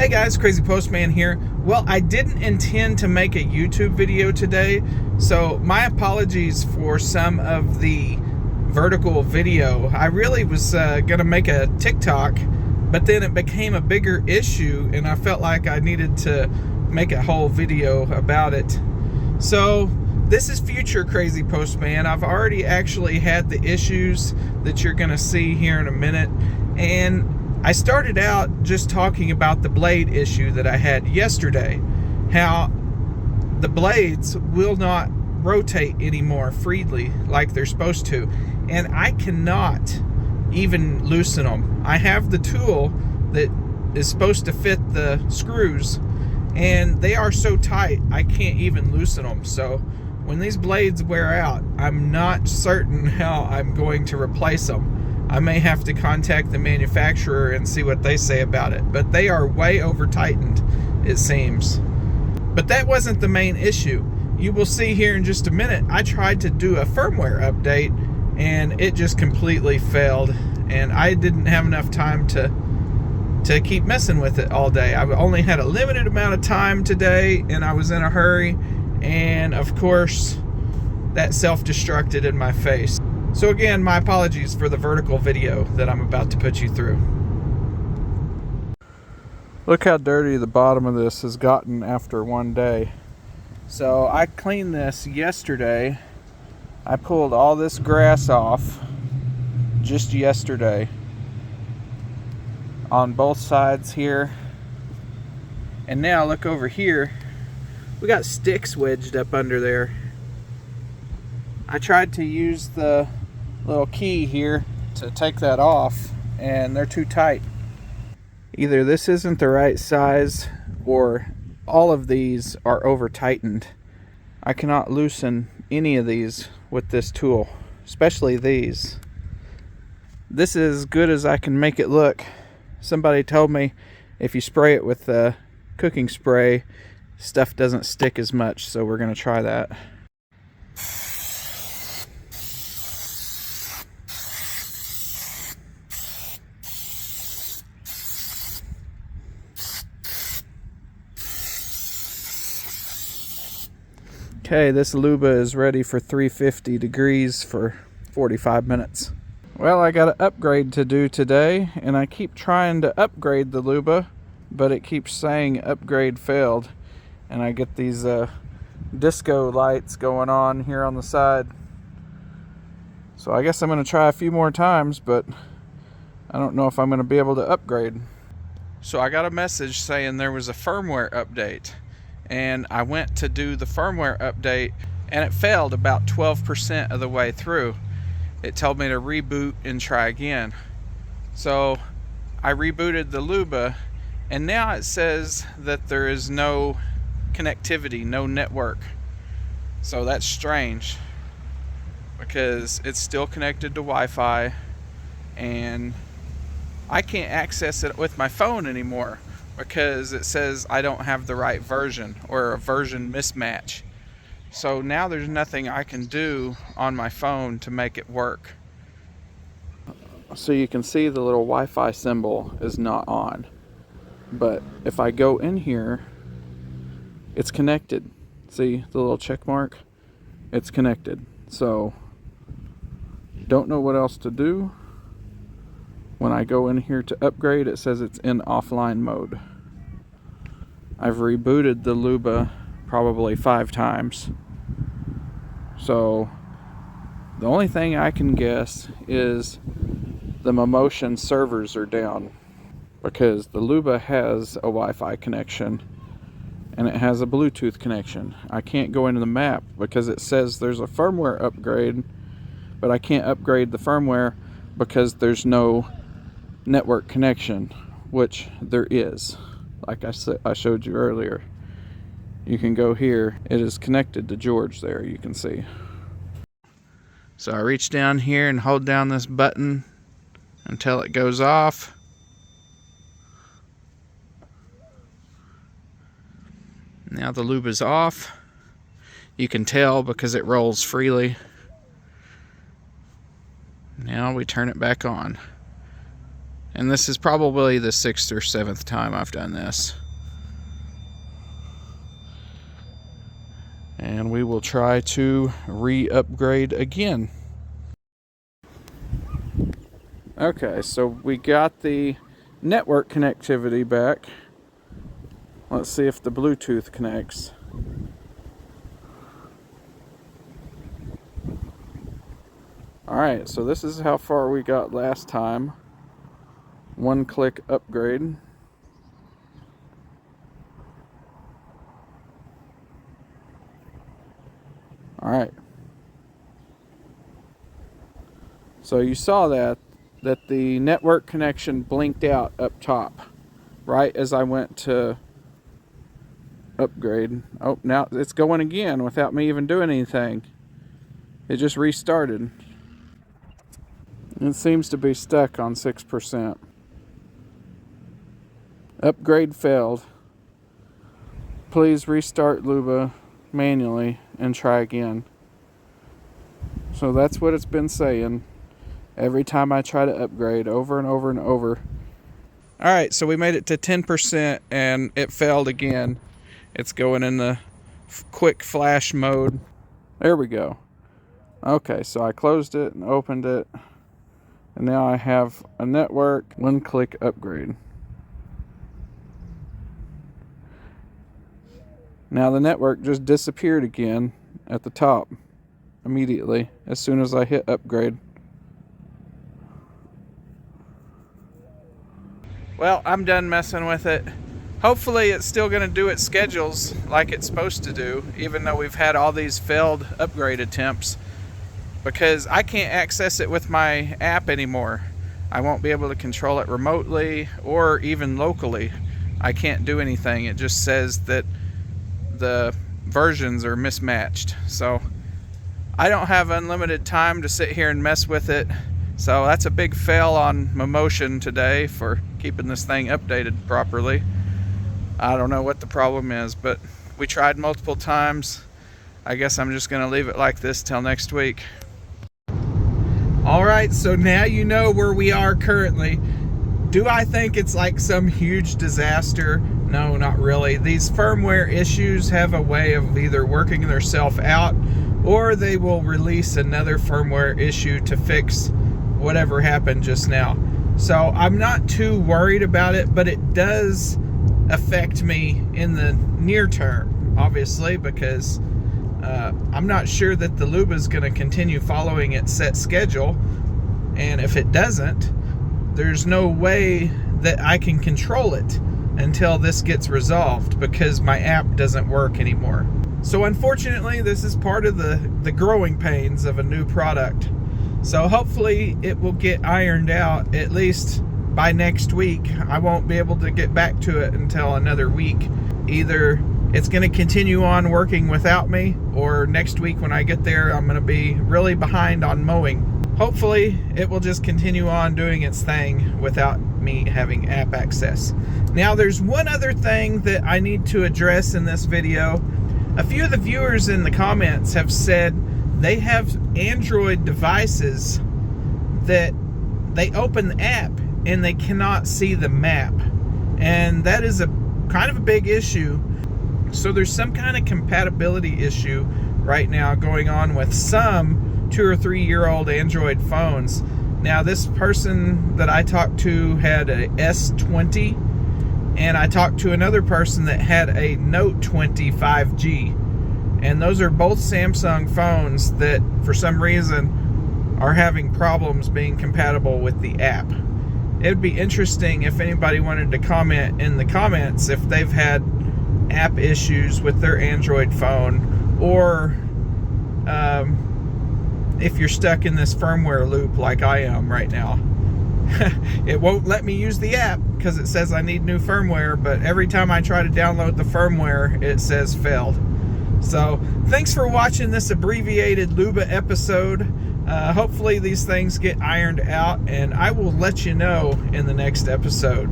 Hey guys, Crazy Postman here. Well, I didn't intend to make a YouTube video today, so my apologies for some of the vertical video. I really was going to make a TikTok, but then it became a bigger issue and I felt like I needed to make a whole video about it. So this is future Crazy Postman. I've already actually had the issues that you're going to see here in a minute, and I started out just talking about the blade issue that I had yesterday, how the blades will not rotate anymore freely like they're supposed to, and I cannot even loosen them. I have the tool that is supposed to fit the screws, and they are so tight I can't even loosen them. So when these blades wear out, I'm not certain how I'm going to replace them. I may have to contact the manufacturer and see what they say about it, but they are way over tightened, it seems. But that wasn't the main issue. You will see here in just a minute, I tried to do a firmware update and it just completely failed, and I didn't have enough time to keep messing with it all day. I only had a limited amount of time today and I was in a hurry, and of course that self-destructed in my face. So again, my apologies for the vertical video that I'm about to put you through. Look how dirty the bottom of this has gotten after one day. So I cleaned this yesterday. I pulled all this grass off just yesterday on both sides here. And now look over here. We got sticks wedged up under there. I tried to use the little key here to take that off, and they're too tight. Either this isn't the right size or all of these are over tightened. I cannot loosen any of these with this tool, especially these. This is as good as I can make it look. Somebody told me if you spray it with cooking spray, stuff doesn't stick as much, so we're going to try that. Okay, this Luba is ready for 350 degrees for 45 minutes. Well, I got an upgrade to do today, and I keep trying to upgrade the Luba, but it keeps saying upgrade failed. And I get these disco lights going on here on the side. So I guess I'm going to try a few more times, but I don't know if I'm going to be able to upgrade. So I got a message saying there was a firmware update, and I went to do the firmware update and it failed about 12% of the way through. It told me to reboot and try again. So I rebooted the Luba, and now it says that there is no connectivity, no network. So that's strange, because it's still connected to Wi-Fi and I can't access it with my phone anymore because it says I don't have the right version, or a version mismatch. So now there's nothing I can do on my phone to make it work. So you can see the little Wi-Fi symbol is not on, but if I go in here, it's connected. See the little check mark? It's connected. So don't know what else to do. When I go in here to upgrade, it says it's in offline mode. I've rebooted the Luba probably 5 times. So the only thing I can guess is the Momotion servers are down, because the Luba has a Wi-Fi connection and it has a Bluetooth connection. I can't go into the map because it says there's a firmware upgrade, but I can't upgrade the firmware because there's no network connection, which there is. Like I showed you earlier, you can go here. It is connected to George there, you can see. So I reach down here and hold down this button until it goes off. Now the Luba is off. You can tell because it rolls freely. Now we turn it back on. And this is probably the 6th or 7th time I've done this. And we will try to re-upgrade again. Okay, so we got the network connectivity back. Let's see if the Bluetooth connects. Alright, so this is how far we got last time. One-click upgrade. Alright. So you saw that the network connection blinked out up top right as I went to upgrade. Oh, now it's going again without me even doing anything. It just restarted. It seems to be stuck on 6%. Upgrade failed. Please restart Luba manually and try again. So that's what it's been saying every time I try to upgrade, over and over and over. Alright, so we made it to 10% and it failed again. It's going in the quick flash mode. There we go. Okay, so I closed it and opened it. And now I have a network one-click upgrade. Now the network just disappeared again at the top immediately as soon as I hit upgrade. Well, I'm done messing with it. Hopefully it's still going to do its schedules like it's supposed to do, even though we've had all these failed upgrade attempts, because I can't access it with my app anymore. I won't be able to control it remotely or even locally. I can't do anything. It just says that the versions are mismatched. So I don't have unlimited time to sit here and mess with it. So that's a big fail on my motion today for keeping this thing updated properly. I don't know what the problem is, but we tried multiple times. I guess I'm just gonna leave it like this till next week. Alright, so now you know where we are currently. Do I think it's like some huge disaster? No, not really. These firmware issues have a way of either working themselves out, or they will release another firmware issue to fix whatever happened just now. So I'm not too worried about it, but it does affect me in the near term, obviously, because I'm not sure that the Luba is going to continue following its set schedule, and if it doesn't, there's no way that I can control it until this gets resolved, because my app doesn't work anymore. So unfortunately, this is part of the growing pains of a new product. So hopefully it will get ironed out at least by next week. I won't be able to get back to it until another week. Either it's going to continue on working without me, or next week when I get there, I'm going to be really behind on mowing. Hopefully it will just continue on doing its thing without me having app access. Now there's one other thing that I need to address in this video. A few of the viewers in the comments have said they have Android devices that they open the app and they cannot see the map, and that is a kind of a big issue. So there's some kind of compatibility issue right now going on with some 2 or 3 year old Android phones. Now this person that I talked to had a S20, and I talked to another person that had a Note 20 5G. And those are both Samsung phones that for some reason are having problems being compatible with the app. It would be interesting if anybody wanted to comment in the comments if they've had app issues with their Android phone, or if you're stuck in this firmware loop like I am right now. It won't let me use the app because it says I need new firmware, but every time I try to download the firmware, it says failed. So thanks for watching this abbreviated Luba episode. Hopefully these things get ironed out, and I will let you know in the next episode.